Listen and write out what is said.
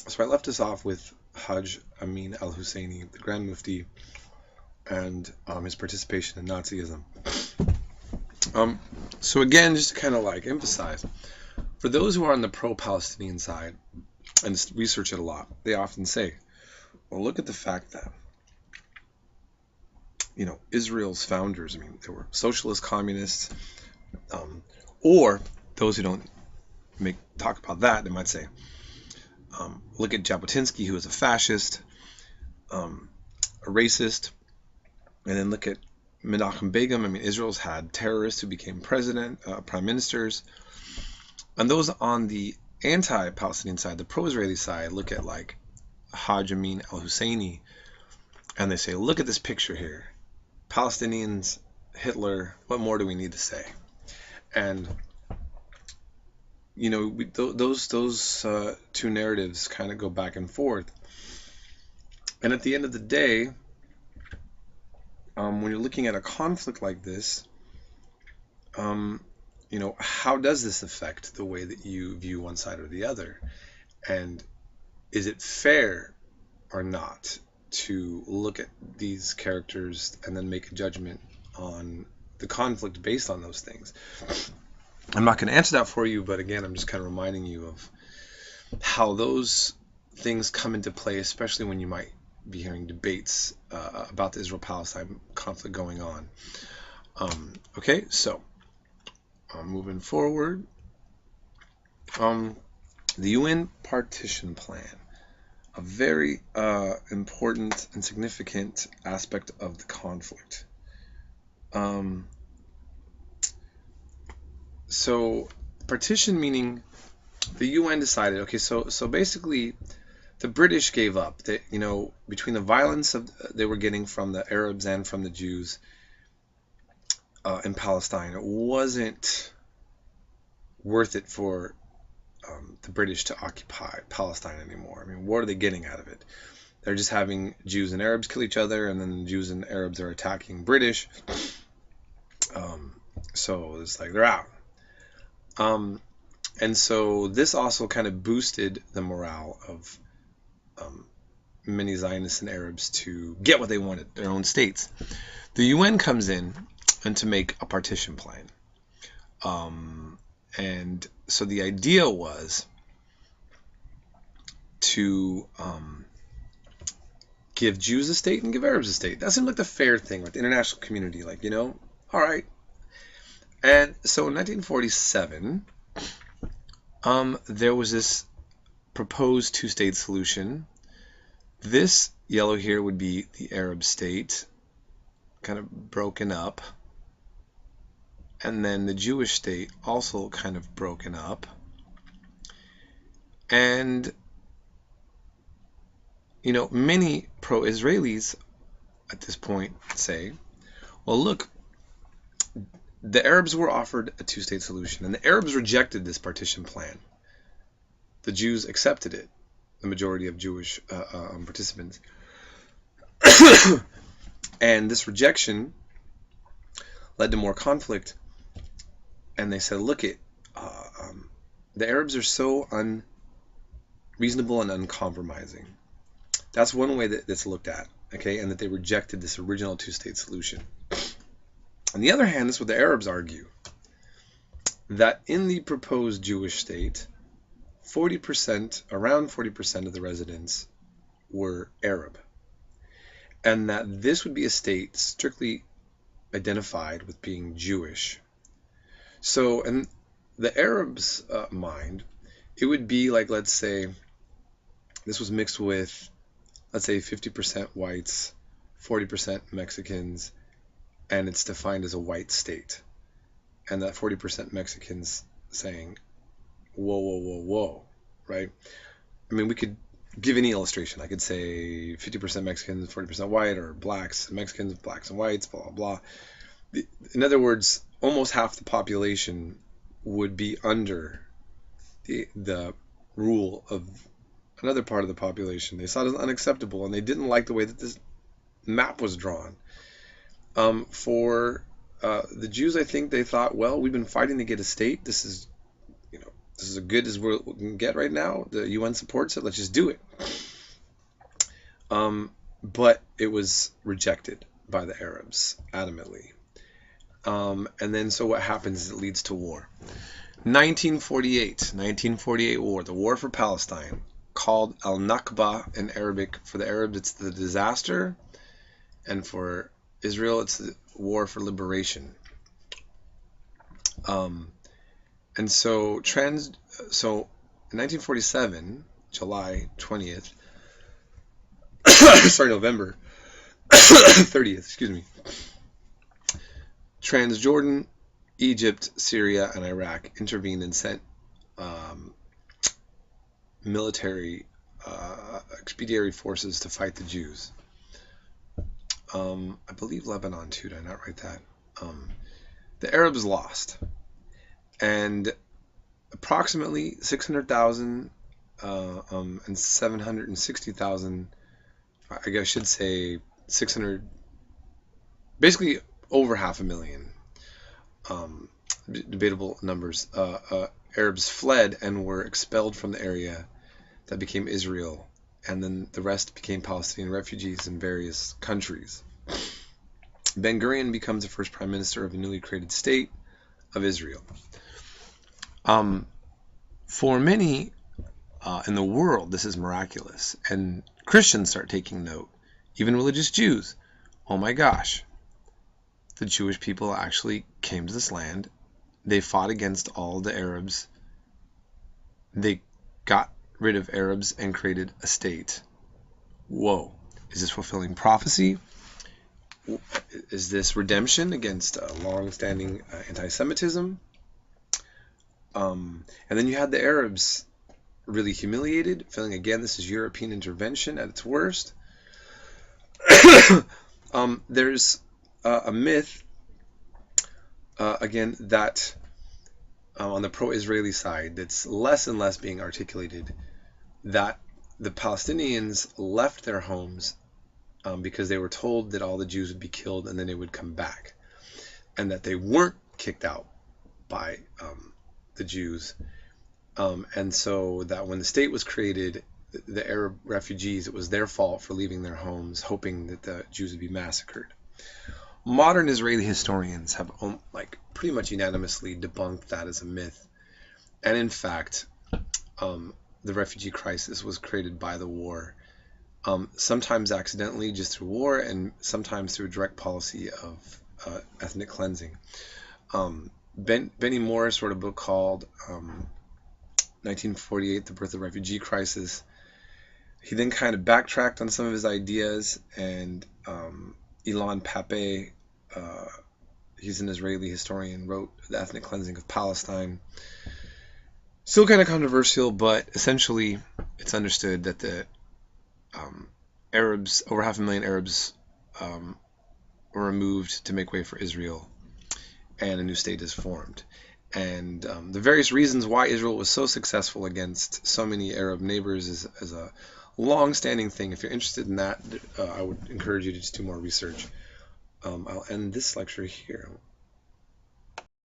So I left us off with Hajj Amin al-Husseini, the Grand Mufti, and his participation in Nazism. Um, so again, just to kind of like emphasize, for those who are on the pro-Palestinian side and research it a lot, they often say, well, look at the fact that, Israel's founders, I mean, they were socialist communists, um, or those who don't talk about that, they might say, look at Jabotinsky, who was a fascist, um, a racist, and then look at Menachem Begin. I mean, Israel's had terrorists who became prime ministers. And those on the anti-Palestinian side, the pro-Israeli side, look at like Hajj Amin al-Husseini, and they say, look at this picture here. Palestinians, Hitler, what more do we need to say? And, those two narratives kind of go back and forth. And at the end of the day, when you're looking at a conflict like this, how does this affect the way that you view one side or the other? And is it fair or not to look at these characters and then make a judgment on the conflict based on those things? I'm not going to answer that for you, but again, I'm just kind of reminding you of how those things come into play, especially when you might be hearing debates about the Israel-Palestine conflict going on. Okay, so moving forward, the UN partition plan, a very important and significant aspect of the conflict. So partition meaning the UN decided, okay, so basically the British gave up. They, between the violence they were getting from the Arabs and from the Jews in Palestine, it wasn't worth it for the British to occupy Palestine anymore. I mean, what are they getting out of it? They're just having Jews and Arabs kill each other, and then Jews and Arabs are attacking British. So it's like they're out. And so this also kind of boosted the morale of many Zionists and Arabs to get what they wanted, their own states. The UN comes in and to make a partition plan. And so the idea was to give Jews a state and give Arabs a state. That seemed like the fair thing with the international community. Like, all right. And so in 1947, there was this proposed two-state solution. This yellow here would be the Arab state, kind of broken up. And then the Jewish state also kind of broken up. And, many pro-Israelis at this point say, well, look, the Arabs were offered a two-state solution, and the Arabs rejected this partition plan. The Jews accepted it, the majority of Jewish participants. And this rejection led to more conflict. And they said, look, the Arabs are so unreasonable and uncompromising. That's one way that it's looked at, okay, and that they rejected this original two-state solution. On the other hand, this is what the Arabs argue, that in the proposed Jewish state, around 40% of the residents were Arab, and that this would be a state strictly identified with being Jewish. So, in the Arabs' mind, it would be like, let's say, this was mixed with, let's say, 50% whites, 40% Mexicans, and it's defined as a white state. And that 40% Mexicans saying, whoa, whoa, whoa, whoa, right? I mean, we could give any illustration. I could say 50% Mexicans, 40% white, or blacks and Mexicans, blacks and whites, blah, blah, blah. In other words, almost half the population would be under the rule of another part of the population. They saw it as unacceptable, and they didn't like the way that this map was drawn. For the Jews, I think they thought, well, we've been fighting to get a state. This is, This is as good as we can get right now. The UN supports it. Let's just do it. But it was rejected by the Arabs adamantly. And then so what happens is it leads to war. 1948 war, the war for Palestine, called Al-Nakba in Arabic. For the Arabs, it's the disaster, and for Israel, it's the war for liberation. And so in 1947, July 20th, sorry, November 30th, excuse me, Transjordan, Egypt, Syria, and Iraq intervened and sent military expeditionary forces to fight the Jews. I believe Lebanon too, did I not write that? The Arabs lost, and approximately 600,000 and 760,000, I guess I should say 600, basically over 500,000, debatable numbers, Arabs fled and were expelled from the area that became Israel, and then the rest became Palestinian refugees in various countries. Ben-Gurion becomes the first prime minister of the newly created state of Israel. For many in the world, this is miraculous, and Christians start taking note, even religious Jews. Oh my gosh, the Jewish people actually came to this land. They fought against all the Arabs. They got rid of Arabs and created a state. Whoa, is this fulfilling prophecy? Is this redemption against long-standing anti-Semitism? And then you had the Arabs really humiliated, feeling again this is European intervention at its worst. There's a myth, again, that on the pro-Israeli side that's less and less being articulated, that the Palestinians left their homes because they were told that all the Jews would be killed and then they would come back, and that they weren't kicked out by the Jews, and so that when the state was created, the Arab refugees, it was their fault for leaving their homes, hoping that the Jews would be massacred. Modern Israeli historians have pretty much unanimously debunked that as a myth, and in fact, the refugee crisis was created by the war. Sometimes accidentally, just through war, and sometimes through a direct policy of ethnic cleansing. Benny Morris wrote a book called 1948, The Birth of the Refugee Crisis. He then kind of backtracked on some of his ideas, and Ilan Pappé, he's an Israeli historian, wrote The Ethnic Cleansing of Palestine. Still kind of controversial, but essentially it's understood that the Arabs, over 500,000 Arabs, were removed to make way for Israel, and a new state is formed. And the various reasons why Israel was so successful against so many Arab neighbors is a long-standing thing. If you're interested in that, I would encourage you to just do more research. I'll end this lecture here.